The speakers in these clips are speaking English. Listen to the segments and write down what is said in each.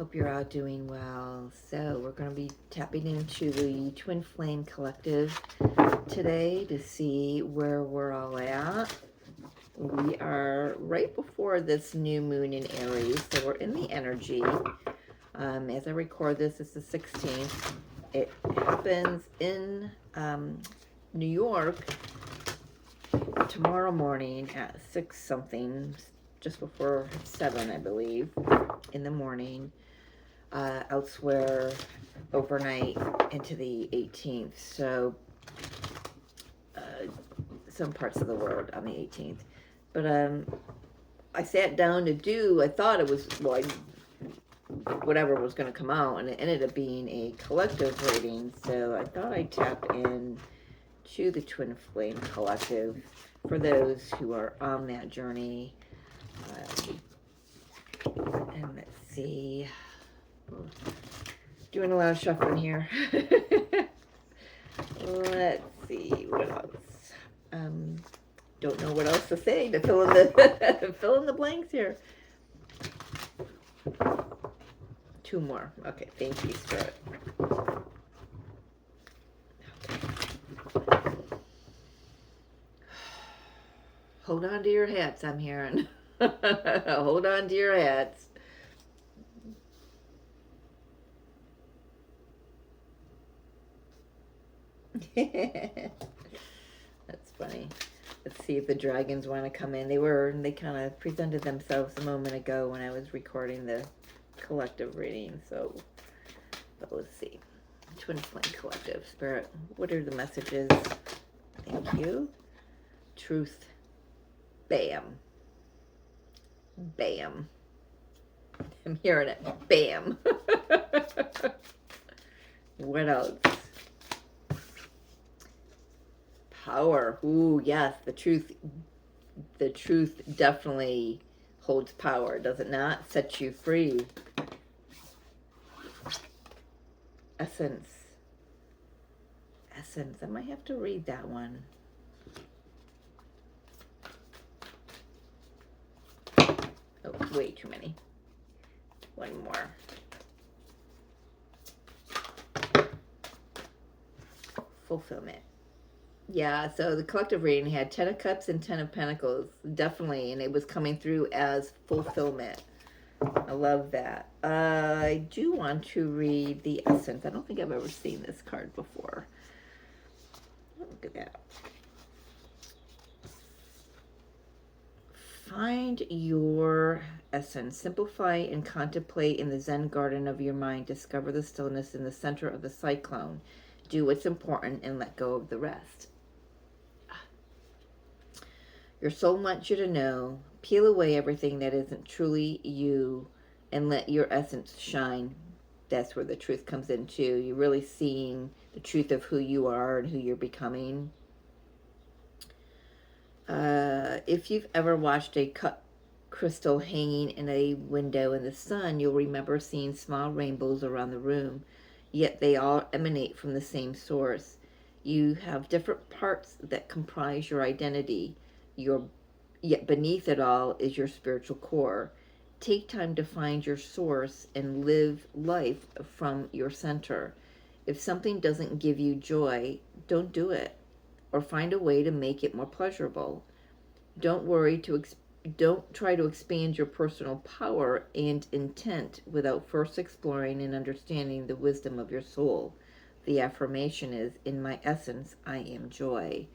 hope you're all doing well. So we're going to be tapping into the Twin Flame Collective today to see where we're all at. We are right before this new moon in Aries, so we're in the energy. As I record this, it's the 16th. It happens in New York tomorrow morning at 6 something, just before 7, I believe, in the morning. Elsewhere overnight into the 18th. So some parts of the world on the 18th. But I sat down to do, I thought it was, well, whatever was going to come out, and it ended up being a collective reading. So I thought I'd tap in to the Twin Flame Collective for those who are on that journey. And let's see, doing a lot of shuffling here. Let's see what else. Don't know what else to say to fill in the fill in the blanks here. 2 more. Okay, thank you, Spirit. Okay. Hold on to your hats, I'm hearing. Hold on to your hats. That's funny. Let's see if the dragons want to come in. They kind of presented themselves a moment ago when I was recording the collective reading. So, but let's see. Twin Flame Collective. Spirit, what are the messages? Thank you. Truth. Bam. Bam. I'm hearing it. Bam. What else? Power. Ooh, yes, the truth definitely holds power, does it not? Sets you free. Essence. I might have to read that one. Oh, way too many. One more. Fulfillment. Yeah, so the collective reading had 10 of Cups and 10 of Pentacles, definitely, and it was coming through as fulfillment. I love that. I do want to read the Essence. I don't think I've ever seen this card before. Look at that. Find your essence. Simplify and contemplate in the Zen garden of your mind. Discover the stillness in the center of the cyclone. Do what's important and let go of the rest. Your soul wants you to know. Peel away everything that isn't truly you and let your essence shine. That's where the truth comes in too. You're really seeing the truth of who you are and who you're becoming. If you've ever watched a cut crystal hanging in a window in the sun, you'll remember seeing small rainbows around the room, yet they all emanate from the same source. You have different parts that comprise your identity. Yet beneath it all is your spiritual core. Take time to find your source and live life from your center. If something doesn't give you joy, don't do it, or find a way to make it more pleasurable. Don't try to expand your personal power and intent without first exploring and understanding the wisdom of your soul. The affirmation is, in my essence, I am joy.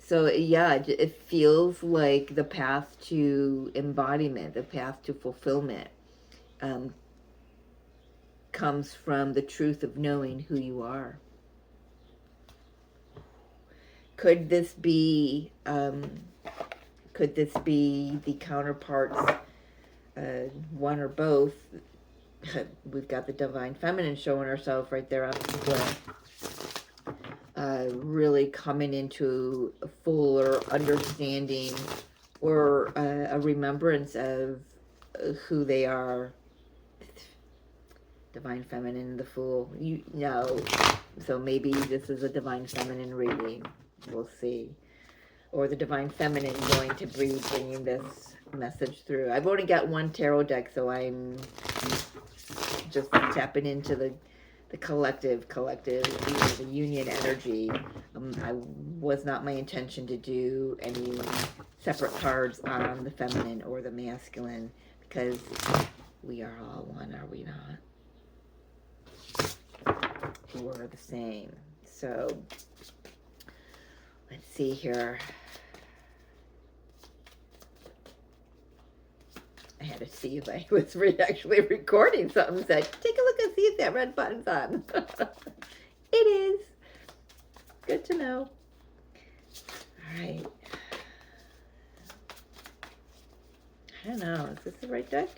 So yeah, it feels like the path to embodiment, the path to fulfillment, comes from the truth of knowing who you are. Could this be the counterparts, one or both? We've got the Divine Feminine showing herself right there on the split. Really coming into a fuller understanding or a remembrance of who they are. Divine Feminine, the Fool. You know, so maybe this is a Divine Feminine reading. We'll see. Or the Divine Feminine going to be bringing this message through. I've only got one tarot deck, so I'm just tapping into the collective, the union energy. I was not my intention to do any separate cards on the feminine or the masculine, because we are all one, are we not? We're the same. So let's see here. I had to see if I was actually recording something. Said, take a look and see if that red button's on. It is. Good to know. All right. I don't know. Is this the right deck?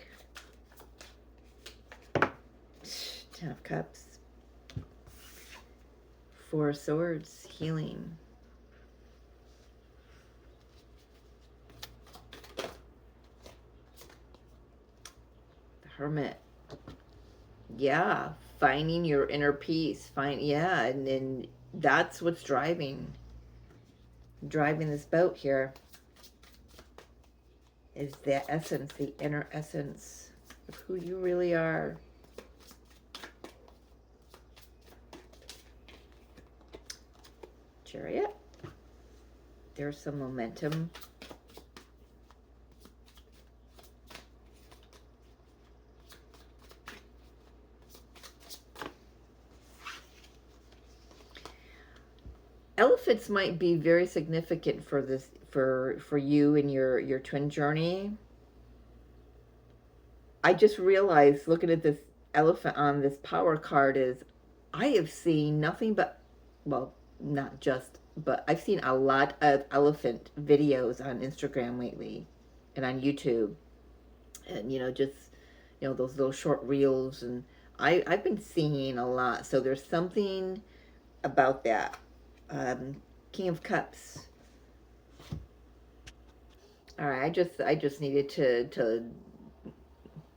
10 of Cups. 4 of Swords. Healing. Hermit. Yeah, finding your inner peace. And then that's what's driving this boat here, is the essence, the inner essence of who you really are. Chariot. There's some momentum. Elephants might be very significant for this, for you and your twin journey. I just realized, looking at this elephant on this power card, is I have seen nothing but, well, not just, but I've seen a lot of elephant videos on Instagram lately and on YouTube, and just those little short reels, and I've been seeing a lot. So there's something about that. King of Cups. All right, I just needed to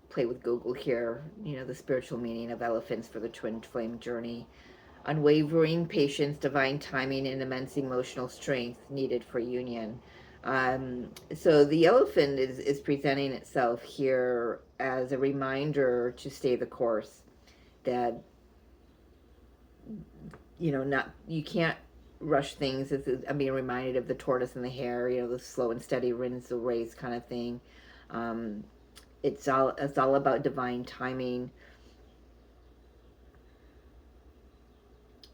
play with Google here. The spiritual meaning of elephants for the twin flame journey. Unwavering patience, divine timing, and immense emotional strength needed for union. So the elephant is presenting itself here as a reminder to stay the course. That you can't rush things. I'm being reminded of the tortoise and the hare, the slow and steady wins the race kind of thing. It's all about divine timing.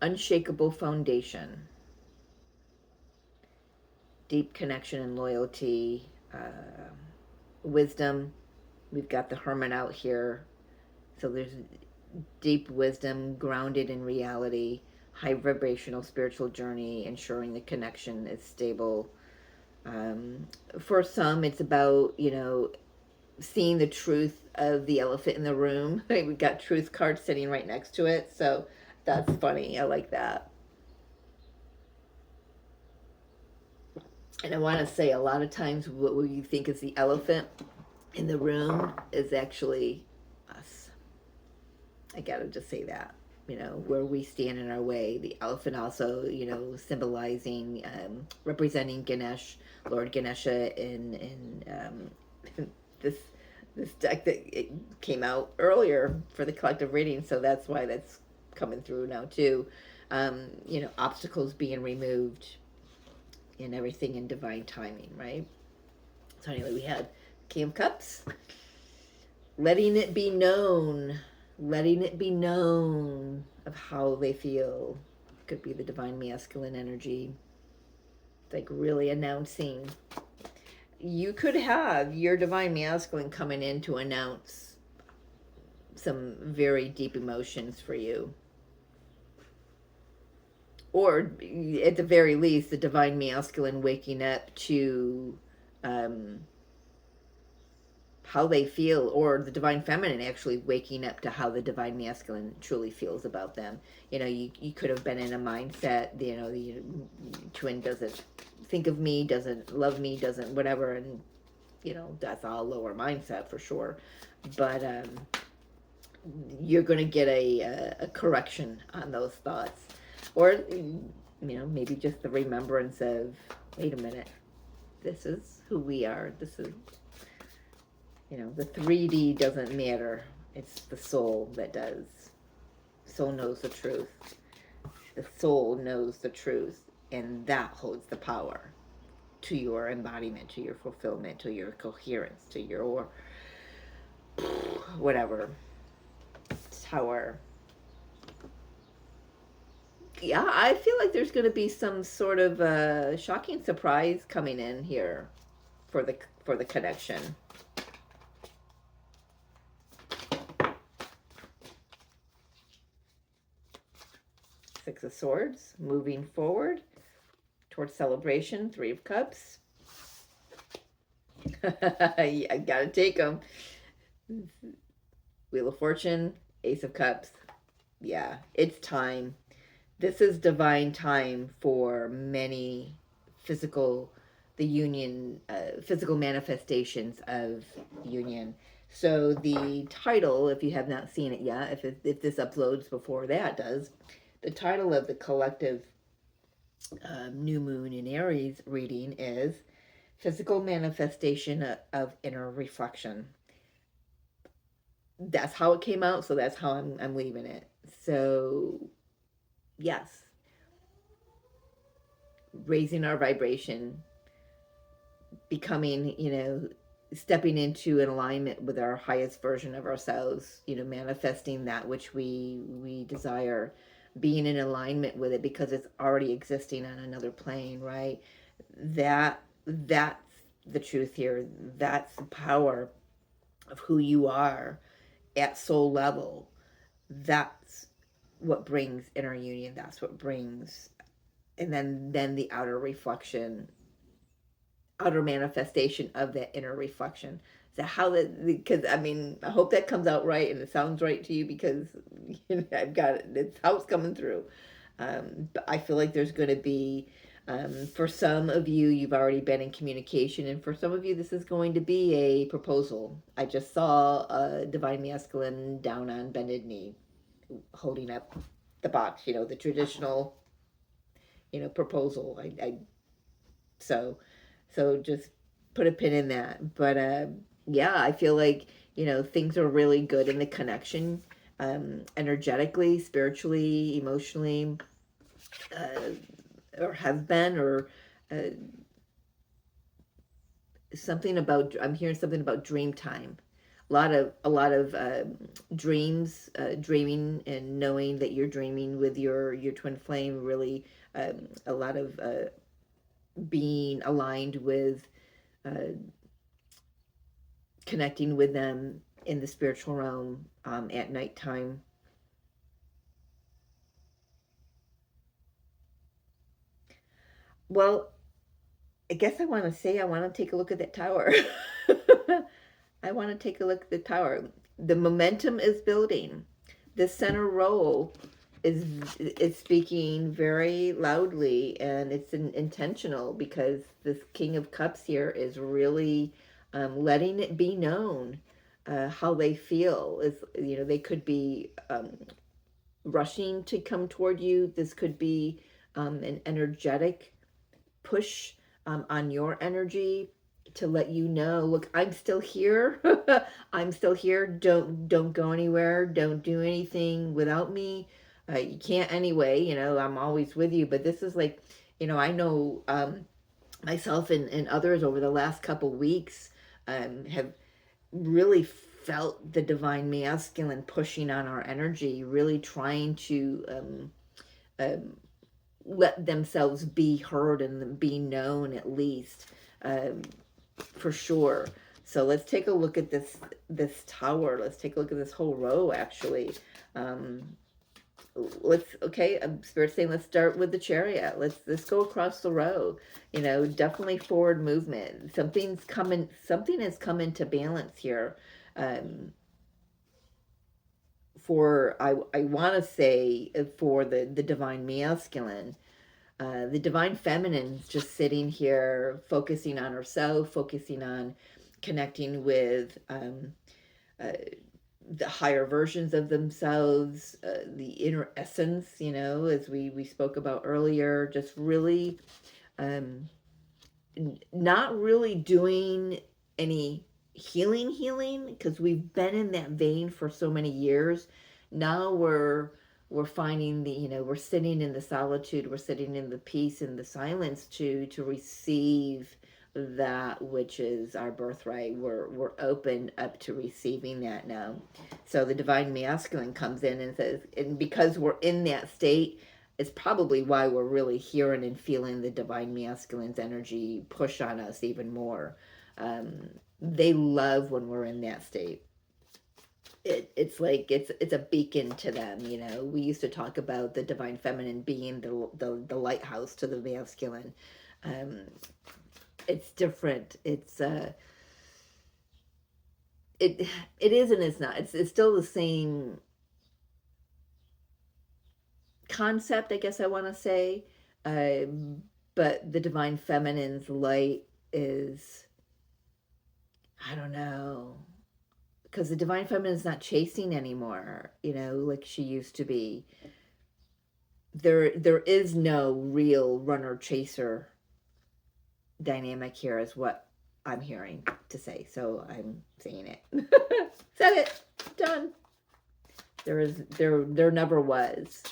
Unshakable foundation. Deep connection and loyalty. Wisdom. We've got the hermit out here. So there's deep wisdom grounded in reality. High vibrational spiritual journey, ensuring the connection is stable. For some, it's about, seeing the truth of the elephant in the room. We've got truth cards sitting right next to it. So that's funny. I like that. And I want to say, a lot of times what we think is the elephant in the room is actually us. I gotta just say that. Where we stand in our way. The elephant also, symbolizing, representing Ganesh, Lord Ganesha in this deck that it came out earlier for the collective reading. So that's why that's coming through now too. Obstacles being removed and everything in divine timing, right? So anyway, we had King of Cups, letting it be known of how they feel. Could be the divine masculine energy. It's like really announcing. You could have your divine masculine coming in to announce some very deep emotions for you. Or at the very least, the divine masculine waking up to how they feel, or the divine feminine actually waking up to how the divine masculine truly feels about them. You could have been in a mindset, the twin doesn't think of me, doesn't love me, doesn't whatever, and that's all lower mindset for sure. But you're going to get a correction on those thoughts, or maybe just the remembrance of, wait a minute, this is who we are. This is The 3D doesn't matter. It's the soul that does. Soul knows the truth. The soul knows the truth, and that holds the power to your embodiment, to your fulfillment, to your coherence, to your whatever tower. Yeah, I feel like there's going to be some sort of shocking surprise coming in here for the connection. Six of Swords, moving forward towards celebration. Three of Cups. I gotta take them. Wheel of Fortune, Ace of Cups. Yeah, it's time. This is divine time for many physical, the union, physical manifestations of union. So the title, if you have not seen it yet, if this uploads before that does, the title of the collective new moon in Aries reading is Physical Manifestation of Inner Reflection. That's how it came out, so that's how I'm leaving it. So yes, raising our vibration, becoming, stepping into an alignment with our highest version of ourselves, manifesting that which we desire, being in alignment with it because it's already existing on another plane, right? That's the truth here. That's the power of who you are at soul level. That's what brings inner union. That's what brings, and then the outer reflection, outer manifestation of that inner reflection. So how that, because I hope that comes out right and it sounds right to you, because I've got it. It's how it's coming through. But I feel like there's going to be, for some of you, you've already been in communication, and for some of you, this is going to be a proposal. I just saw a divine masculine down on bended knee, holding up the box. The traditional, proposal. So just put a pin in that. But yeah, I feel like things are really good in the connection, energetically, spiritually, emotionally, or have been, or uh, something about, I'm hearing something about dream time. A lot of dreams, dreaming and knowing that you're dreaming with your twin flame. Really, a lot of being aligned with, uh, connecting with them in the spiritual realm at nighttime. Well, I guess I want to take a look at that tower. I want to take a look at the tower. The momentum is building. The center row is speaking very loudly, and it's intentional, because this King of Cups here is really letting it be known how they feel. Is they could be rushing to come toward you. This could be an energetic push on your energy to let you know, look, I'm still here. I'm still here. Don't go anywhere. Don't do anything without me. You can't anyway. I'm always with you. But this is like, I know myself and others over the last couple weeks have really felt the divine masculine pushing on our energy, really trying to um, let themselves be heard and be known, at least, for sure. So let's take a look at this tower. Let's take a look at this whole row, actually. Spirit saying, let's start with the Chariot. Let's go across the row. Definitely forward movement. Something has come into balance here. I want to say, for the divine masculine. The divine feminine is just sitting here, focusing on herself, focusing on connecting with the higher versions of themselves, the inner essence, as we spoke about earlier. Just really not really doing any healing, because we've been in that vein for so many years. Now we're finding the, we're sitting in the solitude, we're sitting in the peace and the silence to receive that which is our birthright. We're open up to receiving that now. So the divine masculine comes in and says, and because we're in that state, it's probably why we're really hearing and feeling the divine masculine's energy push on us even more. They love when we're in that state. It's like it's a beacon to them. We used to talk about the divine feminine being the lighthouse to the masculine. um it's different. It is and it's not. It's still the same concept, I guess I want to say. But the divine feminine's light is, I don't know, because the divine feminine is not chasing anymore, like she used to be. There is no real runner chaser dynamic here, is what I'm hearing to say. So I'm saying it. Said it. Done. There never was.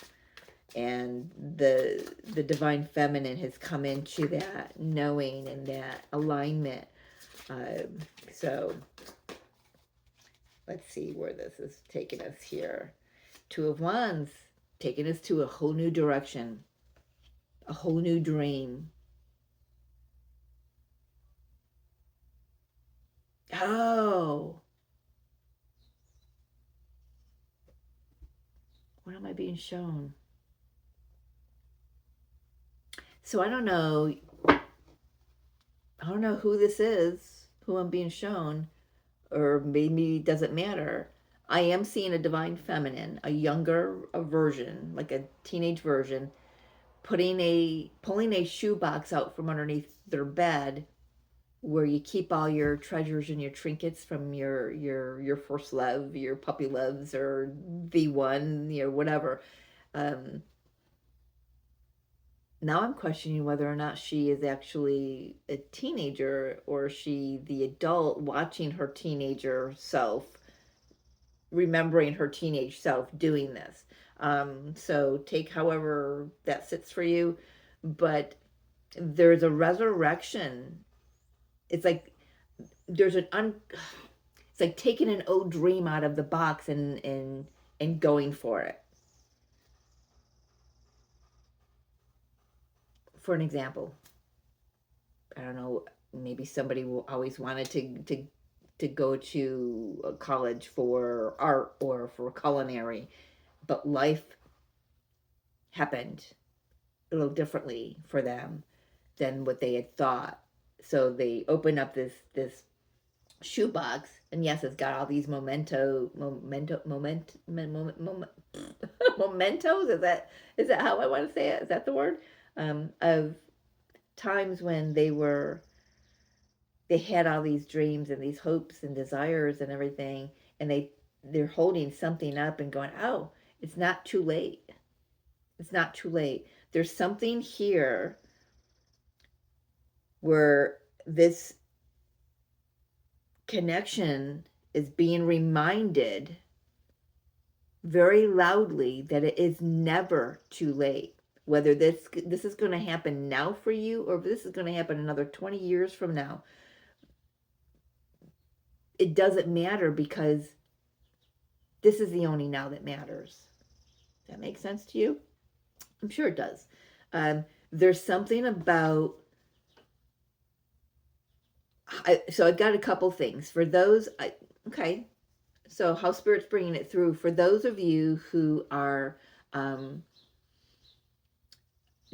And the divine feminine has come into that knowing and that alignment. So let's see where this is taking us here. Two of Wands, taking us to a whole new direction, a whole new dream. Oh, what am I being shown? So I don't know who this is, who I'm being shown, or maybe it doesn't matter. I am seeing a divine feminine, a younger version, like a teenage version, pulling a shoebox out from underneath their bed, where you keep all your treasures and your trinkets from your first love, your puppy loves, or the one, whatever. Now I'm questioning whether or not she is actually a teenager, or she the adult watching her teenager self, remembering her teenage self doing this. So take however that sits for you, but there's a resurrection. It's like there's it's like taking an old dream out of the box and going for it. For an example, I don't know, maybe somebody will always wanted to go to a college for art or for culinary, but life happened a little differently for them than what they had thought. So they open up this shoebox, and yes, it's got all these mementos. Is that how I want to say it? Is that the word? Of times when they had all these dreams and these hopes and desires and everything, and they're holding something up and going, oh, it's not too late. It's not too late. There's something here where this connection is being reminded very loudly that it is never too late. Whether this is going to happen now for you, or if this is going to happen another 20 years from now, it doesn't matter, because this is the only now that matters. Does that make sense to you? I'm sure it does. There's something about... so I've got a couple things. For those... okay. So how Spirit's bringing it through. For those of you who are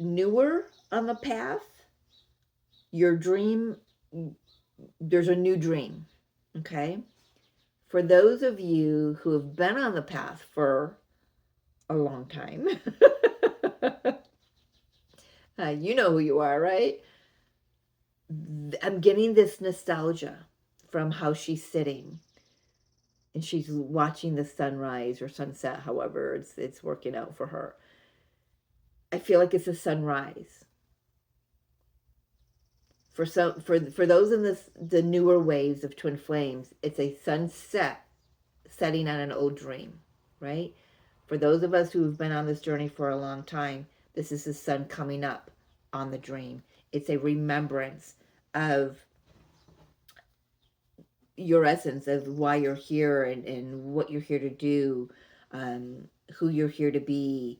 newer on the path, your dream... there's a new dream. Okay? For those of you who have been on the path for a long time, you know who you are, right? I'm getting this nostalgia from how she's sitting and she's watching the sunrise or sunset, however it's working out for her. I feel like it's a sunrise. For those in the newer waves of twin flames, it's a sunset setting on an old dream, right? For those of us who've been on this journey for a long time, this is the sun coming up on the dream. It's a remembrance of your essence, of why you're here, and what you're here to do, who you're here to be.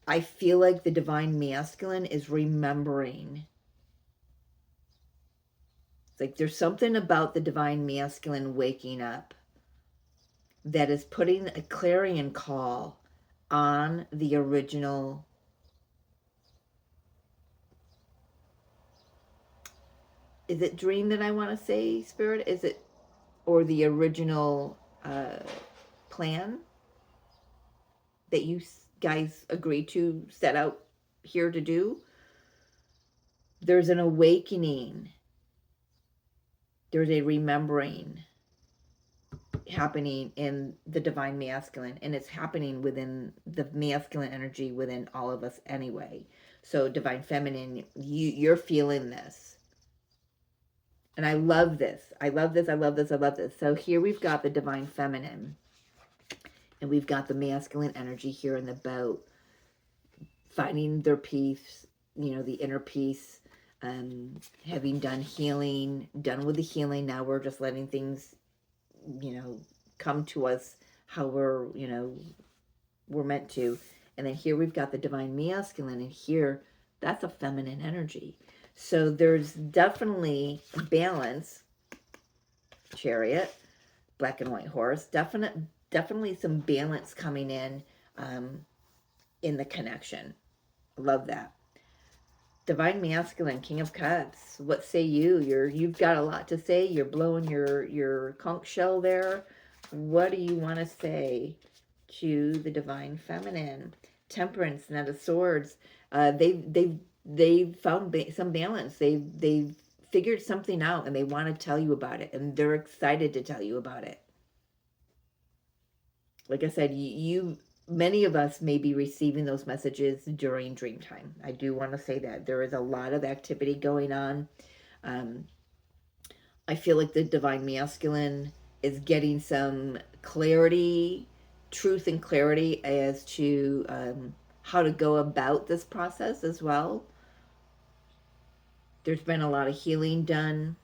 I feel like the divine masculine is remembering. It's like there's something about the divine masculine waking up that is putting a clarion call on the original. Is it dream that I want to say, Spirit? Is it, or the original plan that you guys agreed to set out here to do? There's an awakening. There's a remembering happening in the divine masculine, and it's happening within the masculine energy within all of us anyway. So divine feminine, you're feeling this. And I love this. I love this. I love this. I love this. So here we've got the divine feminine, and we've got the masculine energy here in the boat, finding their peace, the inner peace, having done healing, done with the healing. Now we're just letting things, come to us how we're meant to. And then here we've got the divine masculine, and here that's a feminine energy. So there's definitely balance. Chariot, black and white horse, definitely some balance coming in the connection. Love that. Divine masculine, King of Cups. What say you? You've got a lot to say. You're blowing your conch shell there. What do you want to say to the divine feminine? Temperance, Knight of Swords. They've found some balance. They've figured something out, and they want to tell you about it, and they're excited to tell you about it. Like I said, many of us may be receiving those messages during dream time. I do want to say that there is a lot of activity going on. I feel like the divine masculine is getting some clarity, truth and clarity as to how to go about this process as well. There's been a lot of healing done,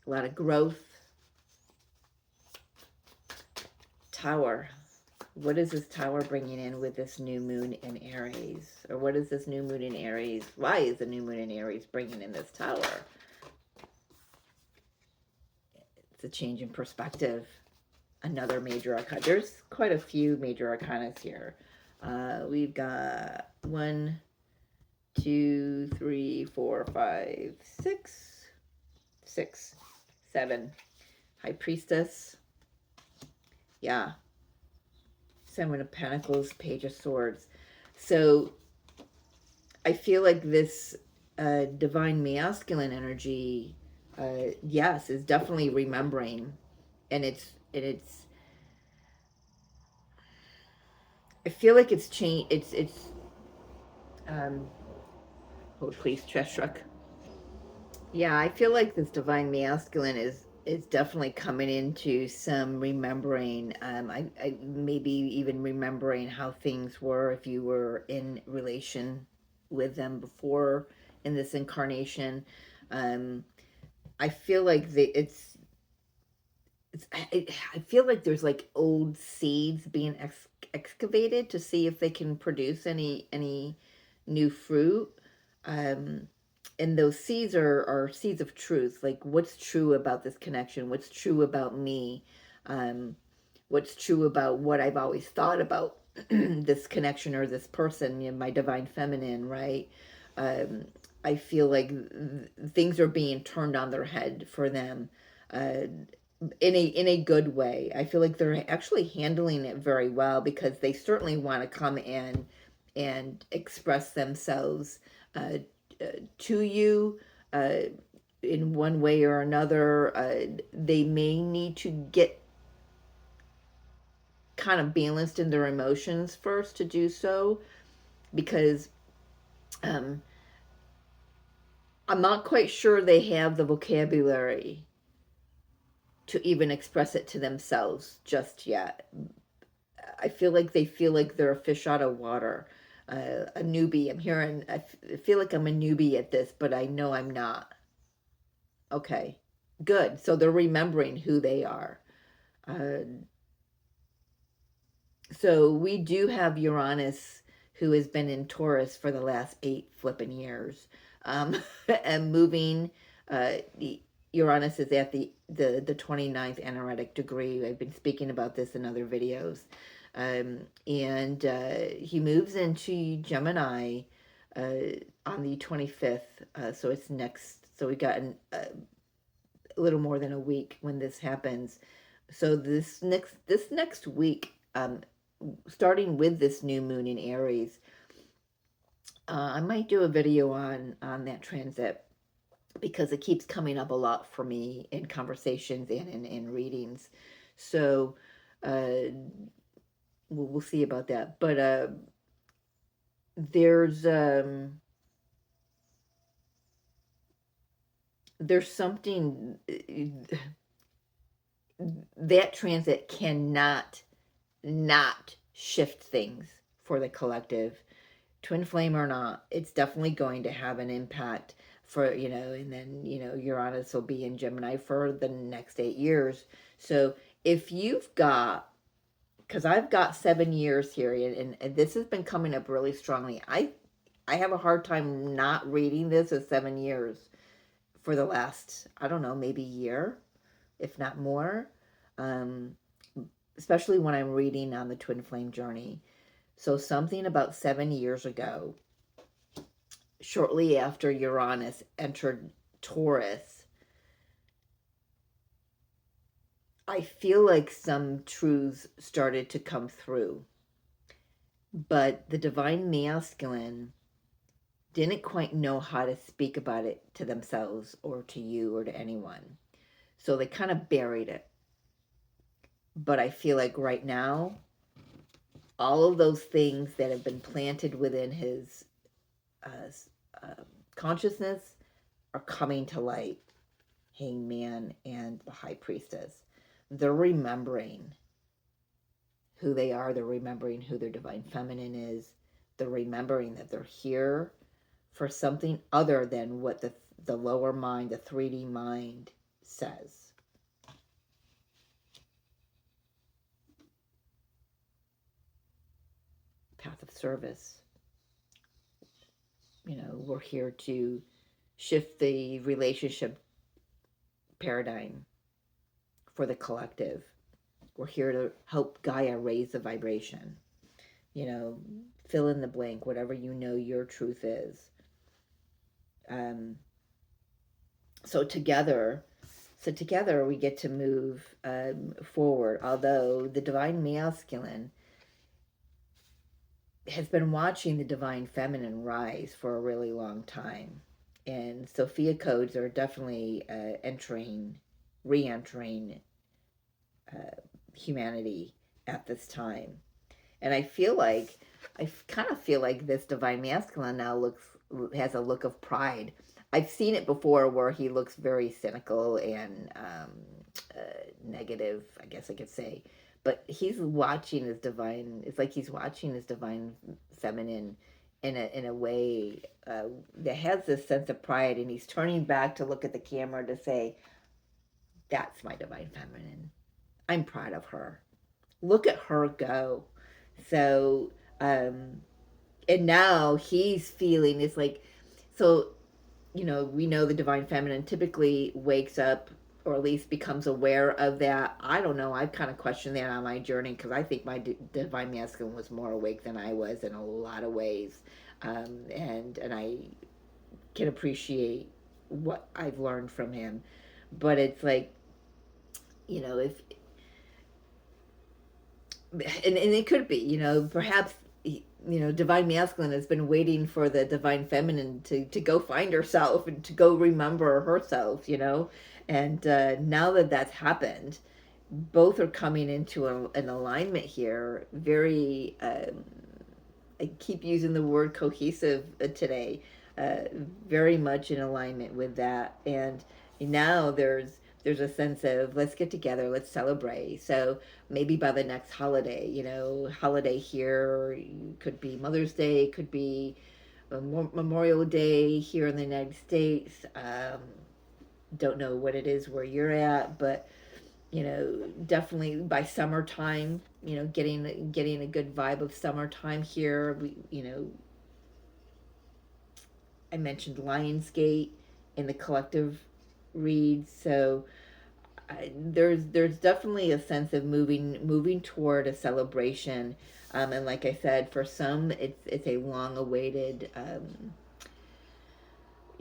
a lot of growth. Tower. What is this tower bringing in with this new moon in Aries? Or what is this new moon in Aries? Why is the new moon in Aries bringing in this tower? It's a change in perspective. Another major arcana. There's quite a few major arcanas here. We've got 1, 2, 3, 4, 5, 6, 7. High Priestess. Yeah. Seven of Pentacles, Page of Swords. So I feel like this divine masculine energy, yes, is definitely remembering, and it's. I feel like it's changed. Hold please, chest truck. Yeah, I feel like this divine masculine is definitely coming into some remembering. I maybe even remembering how things were if you were in relation with them before in this incarnation. I feel like I feel like there's like old seeds being excavated to see if they can produce any new fruit. And those seeds are seeds of truth. Like, what's true about this connection? What's true about me? What's true about what I've always thought about this connection or this person, my divine feminine, right? I feel like things are being turned on their head for them in a good way. I feel like they're actually handling it very well, because they certainly want to come in and express themselves to you in one way or another. They may need to get kind of balanced in their emotions first to do so, because I'm not quite sure they have the vocabulary to even express it to themselves just yet. I feel like they're a fish out of water, a newbie. I feel like I'm a newbie at this, but I know I'm not. Okay, good. So they're remembering who they are. Uh, so we do have Uranus, who has been in Taurus for the last 8 flipping years, and moving. The Uranus is at the 29th anaretic degree. I've been speaking about this in other videos. And he moves into Gemini on the 25th. So it's next. So we got a little more than a week when this happens. So this next week, starting with this new moon in Aries, I might do a video on that transit because it keeps coming up a lot for me in conversations and in readings. So we'll see about that. But there's something that transit cannot not shift things for the collective, twin flame or not. It's definitely going to have an impact for, and then, Uranus will be in Gemini for the next 8 years. So if you've got, because I've got 7 years here, and this has been coming up really strongly. I have a hard time not reading this as 7 years for the last, I don't know, maybe year, if not more. Especially when I'm reading on the twin flame journey. So something about 7 years ago, shortly after Uranus entered Taurus, I feel like some truths started to come through. But the divine masculine didn't quite know how to speak about it to themselves or to you or to anyone. So they kind of buried it. But I feel like right now, all of those things that have been planted within his consciousness are coming to light. Hangman and the High Priestess. They're remembering who they are. They're remembering who their divine feminine is. They're remembering that they're here for something other than what the lower mind, the 3D mind, says. Path of service. We're here to shift the relationship paradigm for the collective. We're here to help Gaia raise the vibration. Fill in the blank, whatever your truth is. So together we get to move forward. Although the divine masculine has been watching the divine feminine rise for a really long time. And Sophia codes are definitely re-entering humanity at this time. And I kind of feel like this divine masculine now has a look of pride. I've seen it before where he looks very cynical and negative, I guess I could say. But he's watching his divine, it's like he's watching his divine feminine in a way that has this sense of pride, and he's turning back to look at the camera to say, that's my divine feminine. I'm proud of her. Look at her go. So, and now he's feeling, it's like, so, we know the divine feminine typically wakes up, or at least becomes aware of that. I don't know. I've kind of questioned that on my journey because I think my divine masculine was more awake than I was in a lot of ways. And I can appreciate what I've learned from him. But it's like, if, and it could be, perhaps, divine masculine has been waiting for the divine feminine to go find herself and to go remember herself, and now that that's happened, both are coming into an alignment here. Very, I keep using the word cohesive today. uh, very much in alignment with that. And now there's a sense of let's get together, let's celebrate. So maybe by the next holiday, holiday here could be Mother's Day, could be Memorial Day here in the United States. Don't know what it is where you're at, but definitely by summertime, getting a good vibe of summertime here. I mentioned Lionsgate in the collective reads, so there's definitely a sense of moving toward a celebration, and like I said, for some it's a long awaited.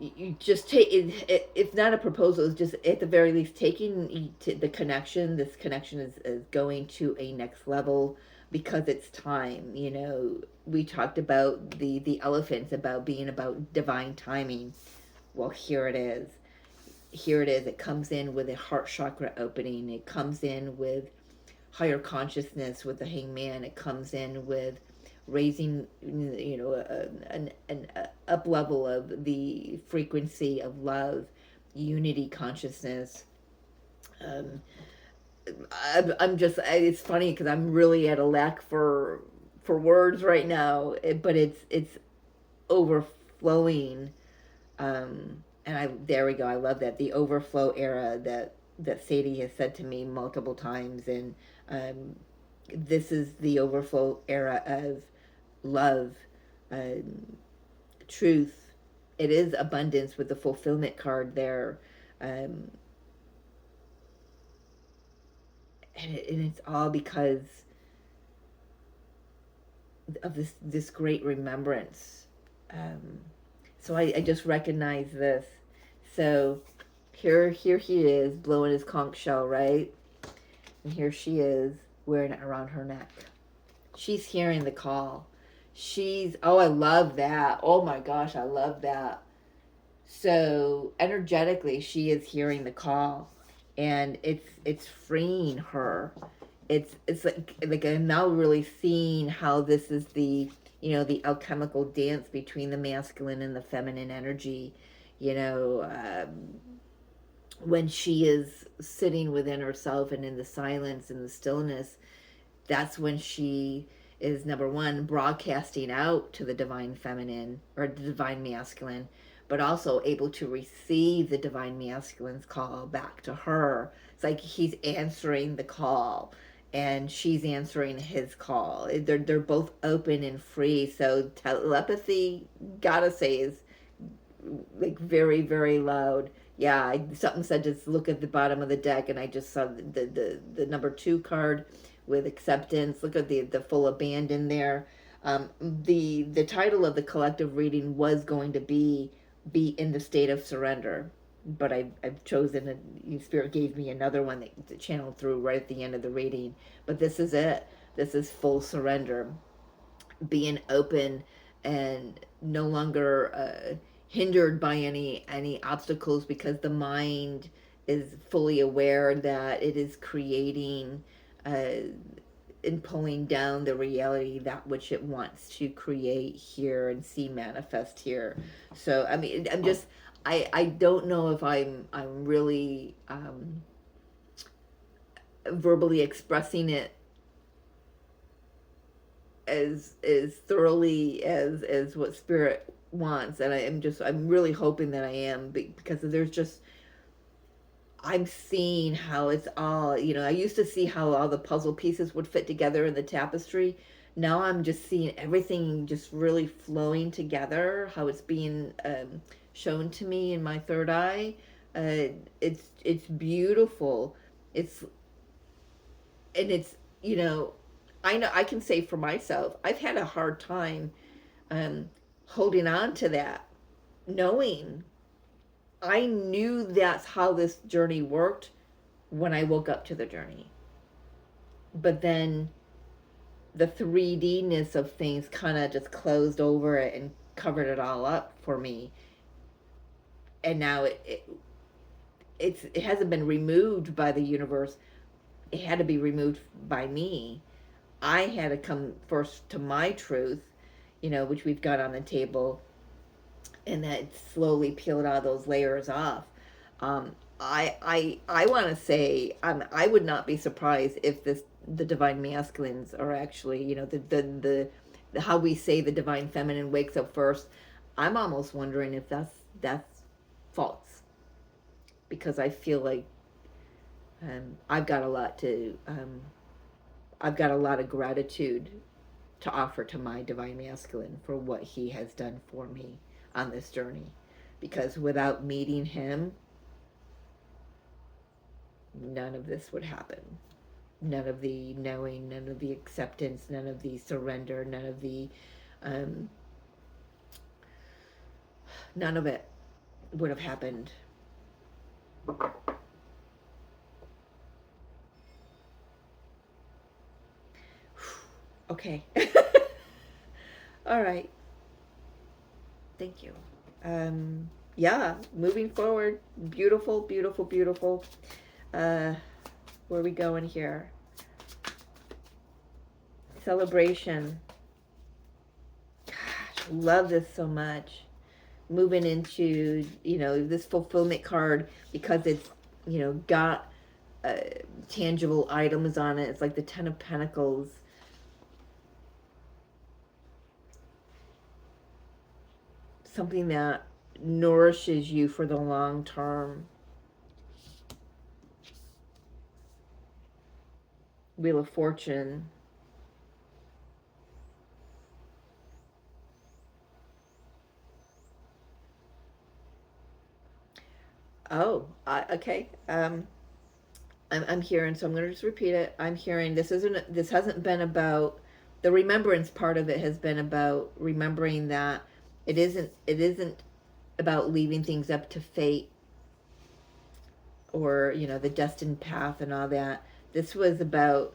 You just take it, it's not a proposal, it's just at the very least taking the connection. This connection is going to a next level because it's time. We talked about the elephants, about being about divine timing. Well, here it is. It comes in with a heart chakra opening. It comes in with higher consciousness with the hangman. It comes in with raising, an up level of the frequency of love, unity consciousness. Um, I'm just, it's funny because I'm really at a lack for words right now, but it's overflowing. And there we go. I love that, the overflow era that Sadie has said to me multiple times, and um, this is the overflow era of love, truth. It is abundance with the fulfillment card there, um, and it's all because of this great remembrance. Um, so I just recognize this. So here he is blowing his conch shell, right? And here she is wearing it around her neck. She's hearing the call. I love that. Oh my gosh, I love that. So energetically, she is hearing the call, and it's freeing her. It's like I'm now really seeing how this is the alchemical dance between the masculine and the feminine energy. You know, when she is sitting within herself and in the silence and the stillness, that's when she is, number one, broadcasting out to the divine feminine or the divine masculine, but also able to receive the divine masculine's call back to her. It's like he's answering the call and she's answering his call. They're both open and free. So telepathy, gotta say, is like very very loud. Yeah, something said just look at the bottom of the deck, and I just saw the number two card with acceptance. Look at the full abandon there. The title of the collective reading was going to be in the state of surrender, but I've chosen Spirit gave me another one that channeled through right at the end of the reading. But this is it. This is full surrender, being open and no longer hindered by any obstacles, because the mind is fully aware that it is creating uh, and pulling down the reality that which it wants to create here and see manifest here. So I mean, I don't know if I'm really verbally expressing it as thoroughly as what Spirit wants, and I'm really hoping that I am, because there's just, I'm seeing how it's all, I used to see how all the puzzle pieces would fit together in the tapestry. Now I'm just seeing everything just really flowing together, how it's being shown to me in my third eye. It's beautiful. It's and it's I know I can say for myself, I've had a hard time um, holding on to that, knowing I knew that's how this journey worked when I woke up to the journey. But then the 3D-ness of things kind of just closed over it and covered it all up for me. And now it hasn't been removed by the universe. It had to be removed by me. I had to come first to my truth, which we've got on the table, and that slowly peeled all those layers off. I want to say I would not be surprised if the divine masculines are actually, you know, the how we say the divine feminine wakes up first. I'm almost wondering if that's false, because I feel like I've got a lot to I've got a lot of gratitude to offer to my divine masculine for what he has done for me on this journey, because without meeting him, none of this would happen. None of the knowing, none of the acceptance, none of the surrender, um, none of it would have happened. Okay. All right. Thank you. Yeah, moving forward. Beautiful, beautiful, beautiful. Where are we going here? Celebration. Gosh, love this so much. Moving into, you know, this fulfillment card, because it's, you know, got tangible items on it. It's like the Ten of Pentacles. Something that nourishes you for the long term. Wheel of Fortune. Oh, okay. I'm hearing, so I'm going to just repeat it. I'm hearing this hasn't been about, the remembrance part of it has been about remembering that it isn't about leaving things up to fate, or, you know, the destined path and all that. This was about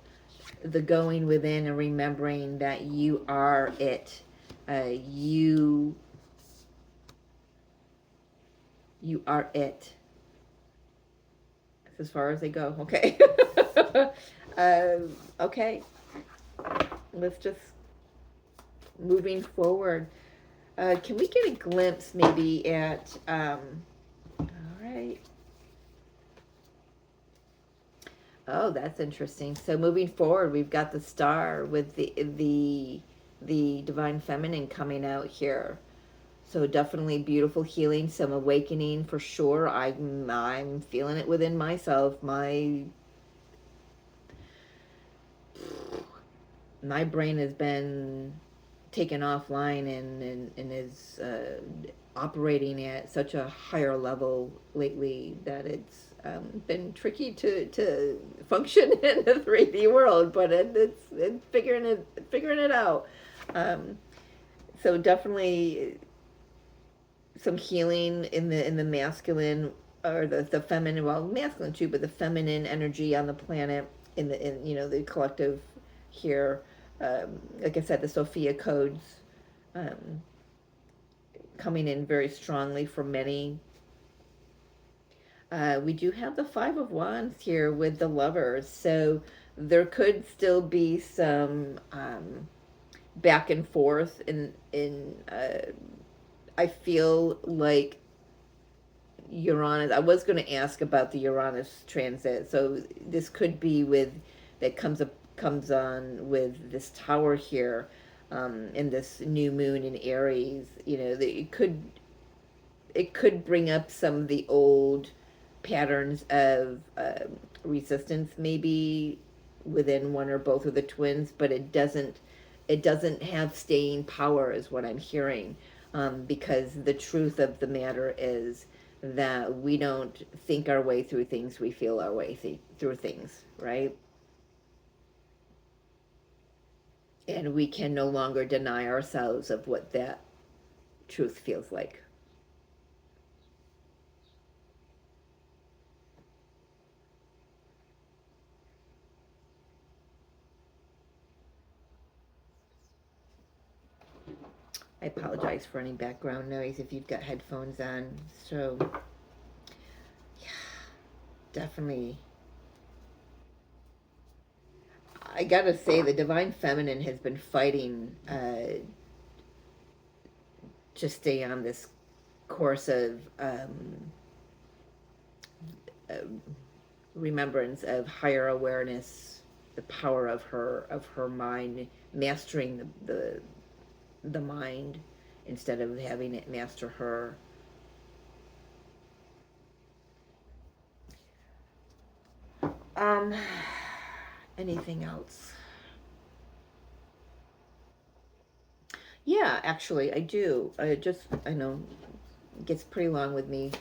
the going within and remembering that you are it. You are it. As far as they go. Okay. Okay. Let's just moving forward. Can we get a glimpse maybe at? All right. Oh, that's interesting. So moving forward, we've got the star with the divine feminine coming out here. So definitely beautiful healing, some awakening for sure. I'm feeling it within myself. My brain has been taken offline and is operating at such a higher level lately that it's been tricky to function in the 3D world, but it's figuring it out. Um, so definitely some healing in the masculine, or the feminine, well, masculine too, but the feminine energy on the planet, in, you know, the collective here. Like I said, the Sophia codes um, coming in very strongly for many. We do have the Five of Wands here with the Lovers, so there could still be some back and forth in I feel like Uranus. I was going to ask about the Uranus transit. So this could be with that comes on with this tower here, in this new moon in Aries. You know, it could bring up some of the old patterns of resistance, maybe within one or both of the twins, but it doesn't have staying power, is what I'm hearing, because the truth of the matter is that we don't think our way through things, we feel our way through things, right? And we can no longer deny ourselves of what that truth feels like. I apologize for any background noise if you've got headphones on. So, yeah, definitely. I gotta say, the divine feminine has been fighting to stay on this course of uh, remembrance of higher awareness, the power of her mind, mastering the mind instead of having it master her. Um, anything else? Yeah, actually, I do. I know it gets pretty long with me.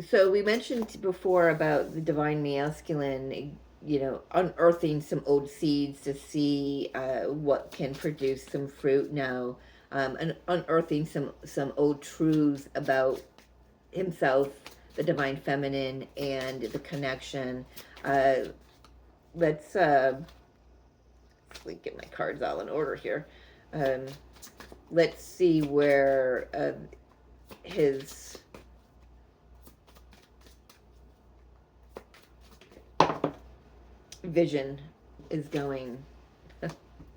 So we mentioned before about the divine masculine, unearthing some old seeds to see what can produce some fruit now, and unearthing some old truths about himself, the divine feminine, and the connection. Uh, let's get my cards all in order here. Um, let's see where his vision is going.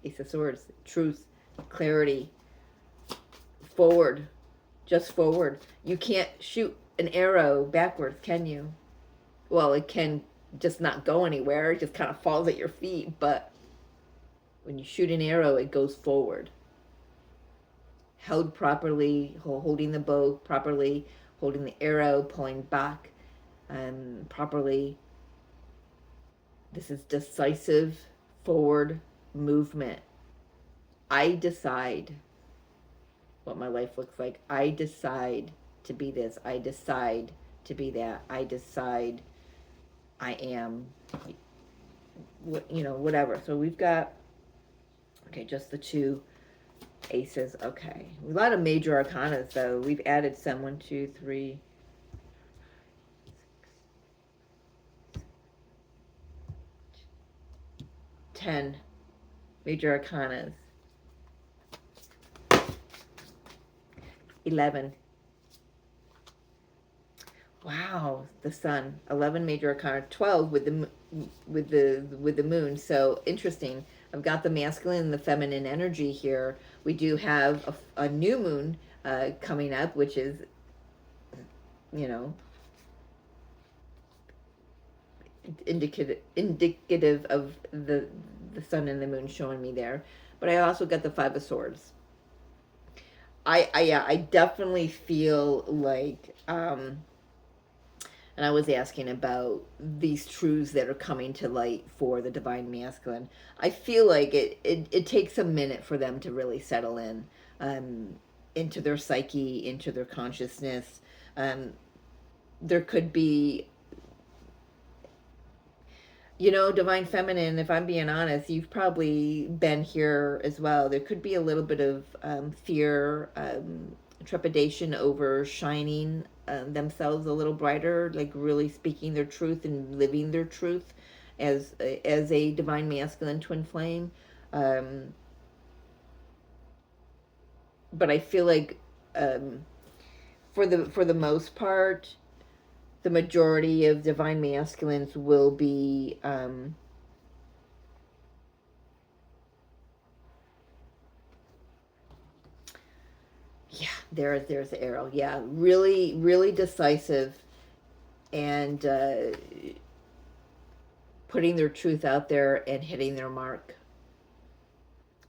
Ace of Swords, truth, clarity, forward, just forward. You can't shoot an arrow backwards, can you? Well, it can just not go anywhere. It just kind of falls at your feet. But when you shoot an arrow, it goes forward. Held properly, holding the bow properly, holding the arrow, pulling back properly. This is decisive forward movement. I decide what my life looks like. I decide to be this. I decide to be that. I decide I am, whatever. So we've got, okay, just the two aces. Okay. A lot of major arcanas, though. We've added some. 1, 2, 3, 10 major arcanas. 11. Wow, the sun. 11 major arcana. 12 with the moon. So interesting. I've got the masculine and the feminine energy here. We do have a new moon coming up, which is, indicative of the sun and the moon showing me there. But I also got the Five of Swords. I definitely feel like and I was asking about these truths that are coming to light for the divine masculine. I feel like it takes a minute for them to really settle in, into their psyche, into their consciousness. There could be, divine feminine, if I'm being honest, you've probably been here as well. There could be a little bit of fear, trepidation over shining themselves a little brighter, like really speaking their truth and living their truth as a divine masculine twin flame. But I feel like for the most part, the majority of divine masculines will be yeah, there's the arrow. Yeah, really, really decisive, and putting their truth out there and hitting their mark.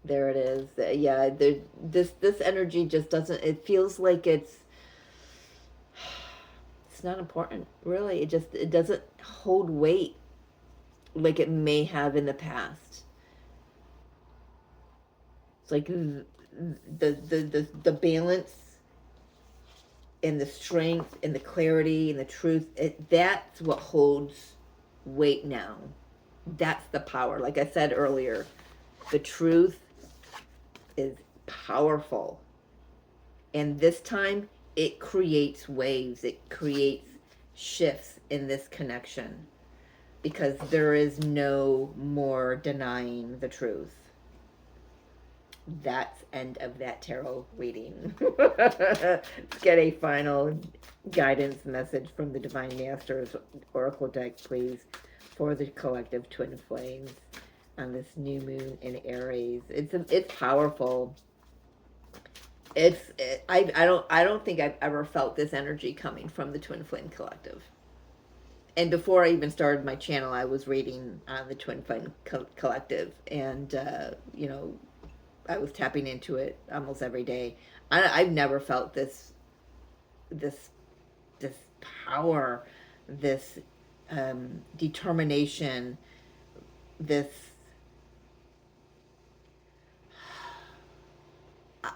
There it is. Yeah, this energy just doesn't. It feels like it's not important, really. It doesn't hold weight like it may have in the past. It's like the balance and the strength and the clarity and the truth, that's what holds weight now. That's the power. Like I said earlier, the truth is powerful. And this time it creates waves. It creates shifts in this connection because there is no more denying the truth. That's end of that tarot reading. Let's get a final guidance message from the Divine Masters Oracle deck, please, for the collective twin flames on this new moon in Aries. It's powerful. I don't think I've ever felt this energy coming from the Twin Flame Collective. And before I even started my channel, I was reading on the Twin Flame Collective, and you know, I was tapping into it almost every day. I've never felt this this power, this determination, this,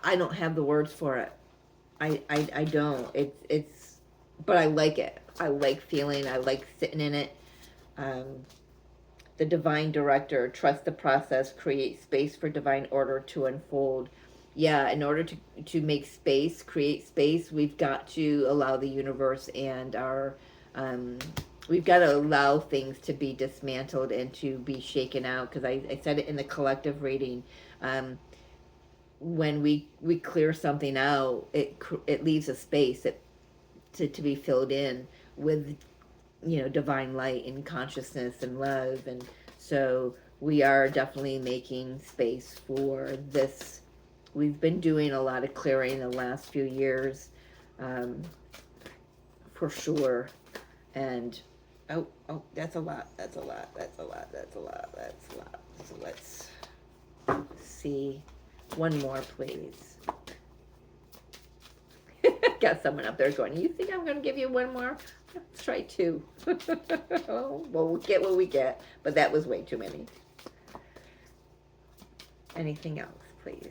I don't have the words for it. I don't. It's but I like it. I like feeling. I like sitting in it. Um, the divine director, trust the process, create space for divine order to unfold. Yeah, in order to make space, create space, we've got to allow the universe and our um, we've got to allow things to be dismantled and to be shaken out, because I said it in the collective reading. When we clear something out, it leaves a space to be filled in with, you know, divine light and consciousness and love. And so we are definitely making space for this. We've been doing a lot of clearing the last few years, um, for sure. And oh, that's a lot. That's a lot. That's a lot. That's a lot. That's a lot. So let's see. One more, please. Got someone up there going, you think I'm going to give you one more? Let's try two. Oh, well, we'll get what we get, but that was way too many. Anything else, please?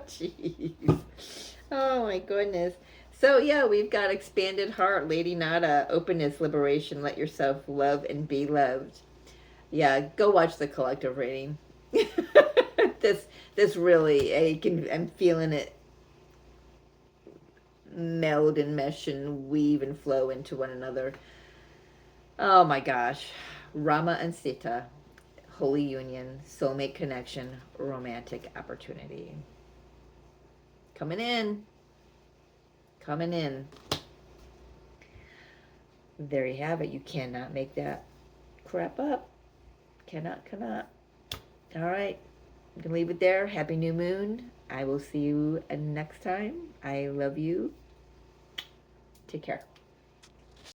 Jeez. Oh, my goodness. So, yeah, we've got expanded heart, Lady Nada, openness, liberation, let yourself love and be loved. Yeah, go watch the collective reading. This really, I'm feeling it meld and mesh and weave and flow into one another. Oh my gosh. Rama and Sita, holy union, soulmate connection, romantic opportunity. Coming in. Coming in. There you have it. You cannot make that crap up. Cannot. All right. I'm going to leave it there. Happy new moon. I will see you next time. I love you. Take care.